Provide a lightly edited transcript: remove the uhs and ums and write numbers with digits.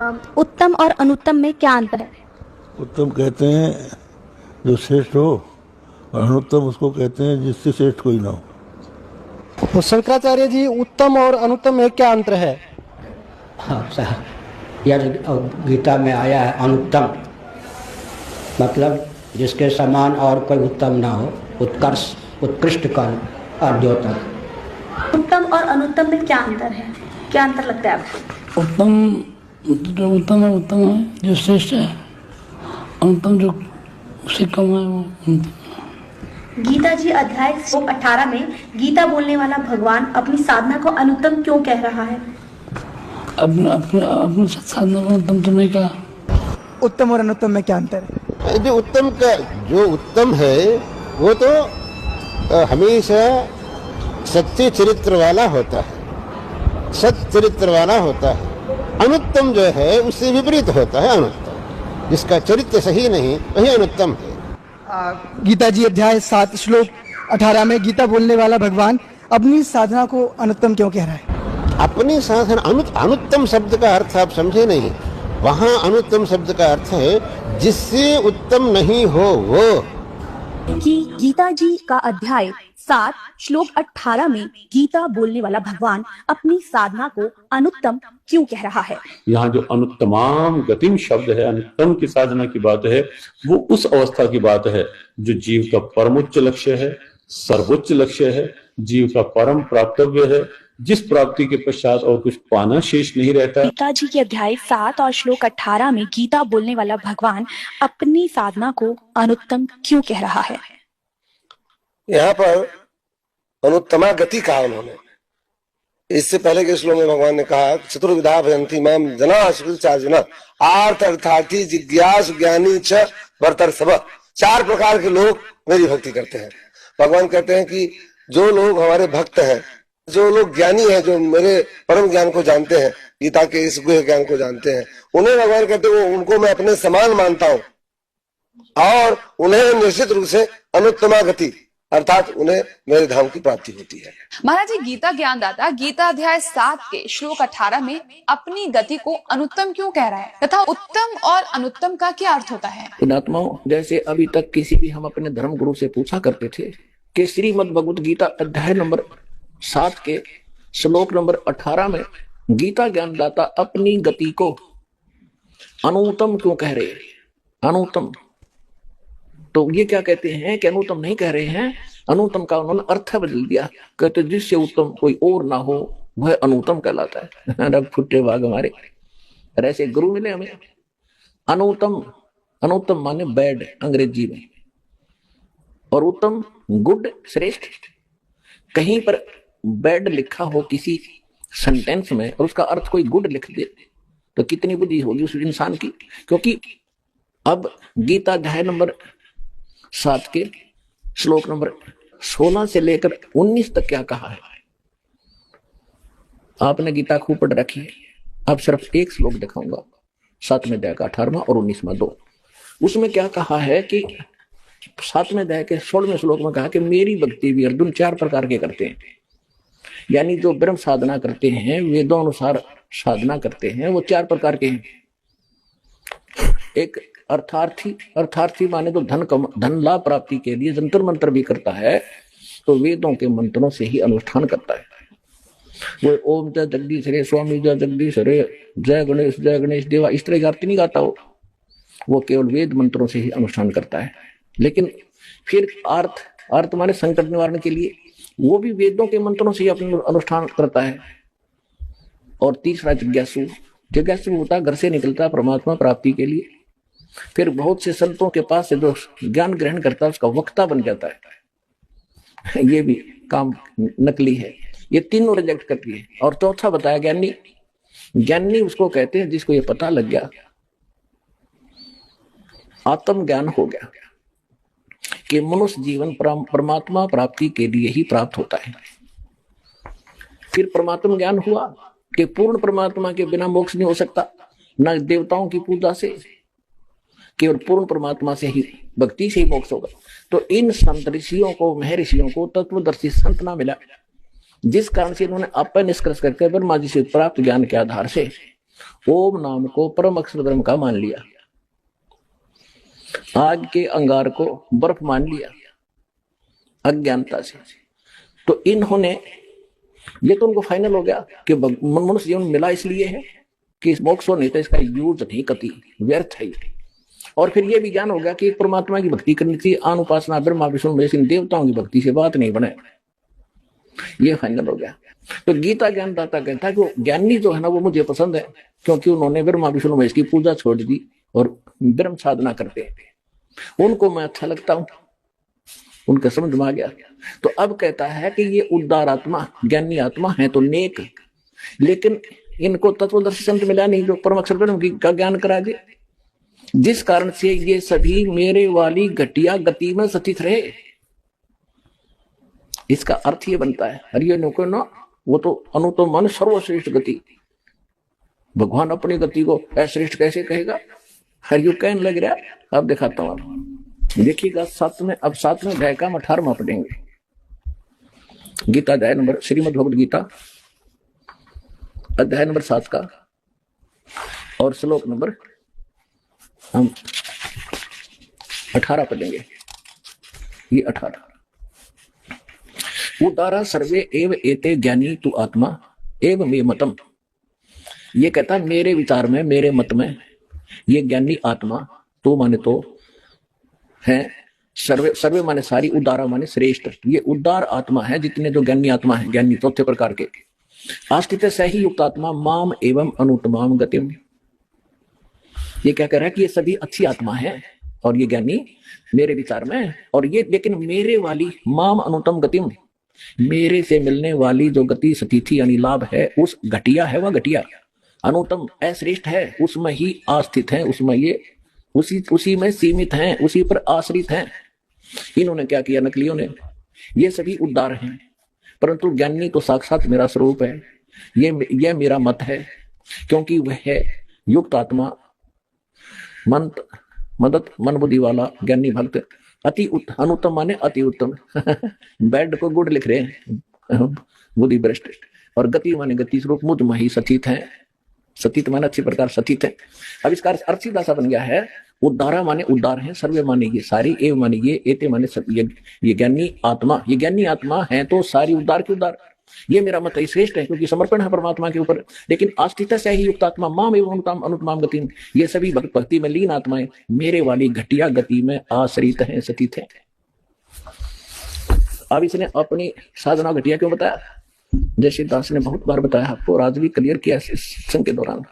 उत्तम और अनुत्तम में क्या अंतर है? उत्तम कहते हैं जो श्रेष्ठ हो, और अनुत्तम उसको कहते हैं जिससे श्रेष्ठ कोई ना हो। तो शंकराचार्य जी, उत्तम और अनुत्तम में क्या अंतर है? हाँ सर, यह गीता में आया है अनुत्तम, मतलब जिसके समान और कोई उत्तम ना हो, उत्कर्ष उत्कृष्ट कर अर्धोत्तम। उत्तम और अनुत्तम में क्या अंतर है? क्या अंतर लगता है आपको? उत्तम जो उत्तम है जो श्रेष्ठ है, अनुत्तम जो उससे कम है वो अनुत्तम। गीता जी अध्याय श्लोक 18 में गीता बोलने वाला भगवान अपनी साधना को अनुत्तम क्यों कह रहा है? अपने साधना को अनुत्तम तो नहीं कहा। उत्तम और अनुत्तम में क्या अंतर है? जो उत्तम है वो तो हमेशा सच्चे चरित्र वाला होता है, सत चरित्र वाला होता है। अनुत्तम जो है उससे विपरीत होता है अनुत्तम, जिसका चरित्र सही नहीं वही अनुत्तम है। गीता जी अध्याय 7 श्लोक 18 में गीता बोलने वाला भगवान अपनी साधना को अनुत्तम क्यों कह रहा है? अपनी साधना अनुत्तम शब्द का अर्थ आप समझे नहीं। वहाँ अनुत्तम शब्द का अर्थ है जिससे उत्तम नहीं हो वो। कि गीता जी का अध्याय 7 श्लोक 18 में गीता बोलने वाला भगवान अपनी साधना को अनुत्तम क्यों कह रहा है? यहाँ जो अनुत्तमाम गतिम शब्द है, अनुत्तम की साधना की बात है, वो उस अवस्था की बात है जो जीव का परमोच्च लक्ष्य है, सर्वोच्च लक्ष्य है, जीव का परम प्राप्तव्य है, जिस प्राप्ति के पश्चात और कुछ पाना शेष नहीं रहता। गीता जी के अध्याय 7 और श्लोक 18 में गीता बोलने वाला भगवान अपनी साधना को अनुत्तम क्यों कह रहा है? यहाँ पर अनुत्तमा गति कहा उन्होंने। इससे पहले के श्लोक में भगवान ने कहा चतुर्विधा भजन्ति माम जना शुचिर्जुन आर्थ अर्थार्थी जिज्ञासु ज्ञानी च वर्तर सब। 4 प्रकार के लोग मेरी भक्ति करते हैं। भगवान कहते हैं कि जो लोग हमारे भक्त हैं, जो लोग ज्ञानी हैं, जो मेरे परम ज्ञान को जानते हैं, गीता के इस गुह्य ज्ञान को जानते हैं, उन्हें भगवान कहते हैं उनको मैं अपने समान मानता हूँ और उन्हें निश्चित रूप से अनुत्तमा गति अर्थात उन्हें मेरे धाम की प्राप्ति होती है। महाराज जी, गीता ज्ञानदाता गीता अध्याय 7 के श्लोक 18 में अपनी गति को अनुत्तम क्यों कह रहा है तथा उत्तम और अनुत्तम का क्या अर्थ होता है? पुण्यात्माओं, जैसे अभी तक किसी भी हम अपने धर्म गुरु से पूछा करते थे कि श्रीमद् भगवत गीता अध्याय नंबर 7 के श्लोक नंबर 18 में गीता ज्ञानदाता अपनी गति को अनुत्तम क्यों कह रहे हैं? अनुत्तम तो ये क्या कहते हैं कि अनुत्तम नहीं कह रहे हैं, अनुत्तम का उन्होंने अर्थ बदल दिया। कहते जिससे उत्तम कोई और ना हो वह अनुत्तम कहलाता है। रब फुटे भाग हमारे। ऐसे गुरु मिले हमें। अनुत्तम, अनुत्तम माने बैड अंग्रेजी में, और उत्तम गुड श्रेष्ठ। कहीं पर बैड लिखा हो किसी सेंटेंस में और उसका अर्थ कोई गुड लिख दे तो कितनी बुद्धि होगी उस इंसान की। क्योंकि अब गीता अध्याय नंबर 7 के श्लोक नंबर 16 से लेकर 19 तक क्या कहा है? आपने गीता खूब पढ़ रखी है। अब सिर्फ एक श्लोक दिखाऊंगा, 7वें अध्याय का 18वां और 19वां 2। उसमें क्या कहा है कि 7वें अध्याय के 16वें श्लोक में कहा कि मेरी भक्ति भी अर्जुन 4 प्रकार के करते हैं। यानी जो ब्रह्म साधना करते हैं, वेदों अनुसार साधना करते हैं, वो 4 प्रकार के हैं। एक अर्थार्थी, अर्थार्थी माने तो धन लाभ प्राप्ति के लिए जंतर मंत्र भी करता है, तो वेदों के मंत्रों से ही अनुष्ठान करता है। वो ओम जय जगदीश रे, स्वामी जय जगदीश रे, जय गणेश देवा, इस तरह की आरती नहीं गाता वो केवल वेद मंत्रों से ही अनुष्ठान करता है। लेकिन फिर अर्थ माने संकट निवारण के लिए वो भी वेदों के मंत्रों से ही अपना अनुष्ठान करता है। और तीसरा जिज्ञासु, जिज्ञासु होता है घर से निकलता परमात्मा प्राप्ति के लिए, फिर बहुत से संतों के पास से जो ज्ञान ग्रहण करता है उसका वक्ता बन जाता है। ये भी काम नकली है। ये तीनों रिजेक्ट करती है। और चौथा बताया ज्ञानी। ज्ञानी उसको कहते हैं जिसको ये पता लग गया, आत्म ज्ञान हो गया कि मनुष्य जीवन परमात्मा प्राप्ति के लिए ही प्राप्त होता है। फिर परमात्मा ज्ञान हुआ कि पूर्ण परमात्मा के बिना मोक्ष नहीं हो सकता, न देवताओं की पूजा से, केवल पूर्ण परमात्मा से ही, भक्ति से ही मोक्ष होगा। तो इन संत ऋषियों को, महर्षियों को तत्वदर्शी संत ना मिला, जिस कारण से इन्होंने अपन निष्कर्ष करके ब्रह्मा जी से प्राप्त ज्ञान के आधार से ओम नाम को परम अक्षर ब्रह्म का मान लिया, आग के अंगार को बर्फ मान लिया अज्ञानता से। तो इन्होंने, ये तो उनको फाइनल हो गया कि मनुष्य जीवन मिला इसलिए है कि इस मोक्ष नहीं तो इसका यूज नहीं कति व्यर्थ है। और फिर ये भी ज्ञान हो गया कि परमात्मा की भक्ति करनी चाहिए, आन उपासना ब्रह्मा विष्णु महेश इन देवताओं की भक्ति से बात नहीं बने, ये फाइनल हो गया। तो गीता ज्ञानदाता कहता है कि ज्ञानी जो है ना वो मुझे पसंद है, क्योंकि उन्होंने ब्रह्मा विष्णु महेश की पूजा छोड़ दी और ब्रह्म साधना करते हैं, उनको मैं अच्छा लगता हूं, उनका समझ में आ गया। तो अब कहता है कि ये उदार आत्मा ज्ञानी आत्मा है तो नेक, लेकिन इनको तत्वदर्शी संत मिला नहीं जो परम अक्षर ब्रह्म का ज्ञान करा दे, जिस कारण से ये सभी मेरे वाली घटिया गति में स्थित रहे। इसका अर्थ ये बनता है हरियो नको ना, वो तो अनुतम मन सर्वश्रेष्ठ गति, भगवान अपनी गति को अश्रेष्ठ कैसे कहेगा? हरियो कहने लग रहा है। अब दिखाता हूं आपको, देखिएगा सातवें अध्याय का 18वां पढ़ेंगे। गीता अध्याय नंबर, श्रीमद् भगवद गीता अध्याय नंबर 7 का और श्लोक नंबर हम 18 पढ़ेंगे। ये 18, उदारा सर्वे एव एते ज्ञानी तु आत्मा एव मे मतम। ये कहता मेरे विचार में, मेरे मत में ये ज्ञानी आत्मा, तो माने तो है, सर्वे सर्वे माने सारी, उदारा माने श्रेष्ठ, ये उदार आत्मा है जितने जो ज्ञानी आत्मा है, ज्ञानी चौथे प्रकार के। आस्थित सही युक्त आत्मा माम एवं अनुत्तमाम गतिम। ये क्या कह रहा है कि ये सभी अच्छी आत्मा है और ये ज्ञानी मेरे विचार में, और ये लेकिन मेरे वाली माम अनुत्तम गतिम, मेरे से मिलने वाली जो गति स्थिति यानी लाभ है, उस घटिया है वह घटिया, अनुत्तम अश्रेष्ठ है, उसमें ही आस्थित है, उसमें ये उसी में सीमित हैं, उसी पर आश्रित हैं। इन्होंने क्या किया नकलियों ने, ये सभी उदार हैं, परंतु ज्ञानी तो साक्षात मेरा स्वरूप है, ये मेरा मत है, क्योंकि वह है युक्त आत्मा, मन बुद्धि वाला ज्ञानी भक्त, अति अनुत्तम माने अति उत्तम बेड को गुड लिख रहे हैं, बुद्धि भ्रष्ट, और गति माने गति स्वरूप मुझ में ही स्थित है, स्थित माने अच्छी प्रकार स्थित है। अब इसका अर्थ सीधा सा बन गया है, उदारा माने उदार है, सर्वे माने ये सारी, एव माने ये, एते माने सब, ये ज्ञानी आत्मा, ये ज्ञानी आत्मा है तो सारी उदार की उदार, ये मेरा मत श्रेष्ठ है क्योंकि समर्पण है परमात्मा के ऊपर। लेकिन आस्थित से ही युक्त आत्मा माम एवं अनुत्तमाम गति, ये सभी भक्ति में लीन आत्माएं मेरे वाली घटिया गति में आश्रित हैं, स्थित हैं। अब इसने अपनी साधना घटिया क्यों बताया? जैसे दास ने बहुत बार बताया आपको, आज भी क्लियर किया इस संग के दौरान।